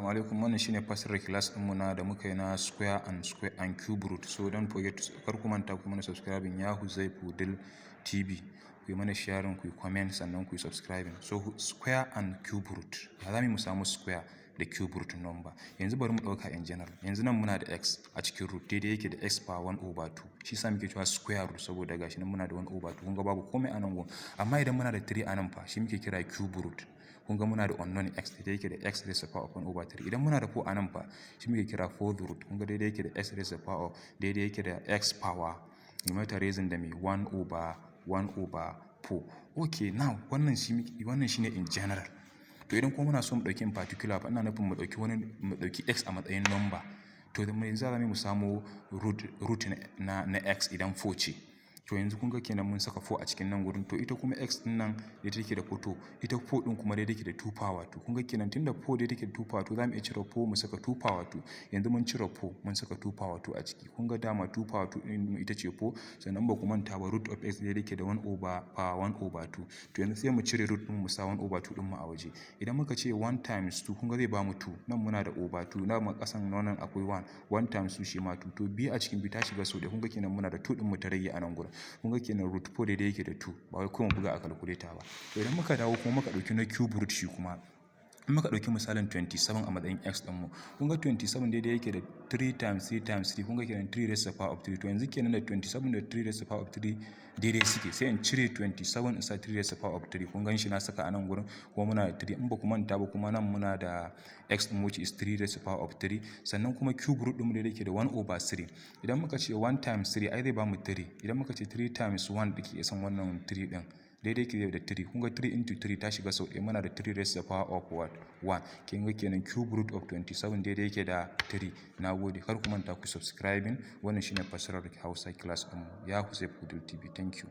Assalamu alaikum, wannan shine fassarar class ɗinmu na da muka yi na square and cube root. So don't forget to kar ku manta ku mana subscribing HAUSA TV, ku yi mana sharing, ku yi comment, sannan ku yi subscribing. So square and cube root, ya za mu samu square da cube root number. Yanzu bari mu ɗauka in general. Yanzu nan muna da x a cikin root daidai yake da x power 1/2. Shi sa muke cewa square root saboda gashi nan muna da 1/2. Kun ga babu komai a nan gun. Amma idan muna da 3 a nan fa, shi muke kira cube root. Kun ga muna da unknown x daidai yake da x raised to the power of 1/3. Idan muna da 4 a nan fa, shi muke kira fourth root. Kun ga daidai yake da x raised to the power daidai yake da x power numerator raising da me 1/4. Okay, now wannan shine in general. To idan kuma muna so mu dauki in particular fa, ina nufin mu dauki x a matsayin number. To da mu yanzu za mu samu root na x idan 4 ce. To yanzu kun ga kenan mun saka 4 a cikin nan gurin. To ita kuma x din nan da take da photo, ita 4 din kuma dai take da 2 power 2. Kun ga kenan tunda 4 dai take da 2 power 2, za mu iya cire 4 mu saka 2 power 2. Yanzu mun cire 4 mun saka 2 power 2 a ciki. Kun ga dama 2 power 2 din ita ce 4, sannan ba ku manta ba root of x dai take da 1/2. To yanzu sai mu cire root din mu sa 1/2 din mu a waje. Idan muka ce 1 times 2, kun ga zai ba mu 2. Nan muna da over 2, na mu kasan nan akwai 1. 1 times 2 shi ma 2. To biyu a cikin biyu ta shiga sau da. Kun ga kenan muna da 2 din mu ta rage a nan gurin. Kun ga kenan root 4 daidai yake da 2, ba wai kuma buga a calculator ba. To idan muka dawo kuma muka dauki na cube root shi kuma, in muka dauki misalin 27 a matsayin x din mu, kun ga 27 daidai yake da 3 times 3 times 3. Kun ga kenan 3 raised to the power of 3. To yanzu kenan da 27 da 3 raised to the power of 3 daidai suke. Sai in cire 27 in sa 3 raised to the power of 3. Kun gan shi na saka a nan gurin, kuma muna da 3. In ba ku manta ba kuma nan muna da x din which is 3 raised to the power of 3. Sannan kuma cube root din mu daidai yake da 1/3. Idan muka ce 1 times 3 ai zai ba mu 3. Idan muka ce 3 times 1 dake isan wannan 3 din daidai yake da 3. Kun ga 3 into 3 ta shiga sau ɗaya, muna da 3 raised to the power of 1. Kin ga kenan cube root of 27 daidai yake da 3. Nagode, kar ku manta ku subscribing. Wannan shine fassarar Hausa class din mu. HAUSA TV. Thank you.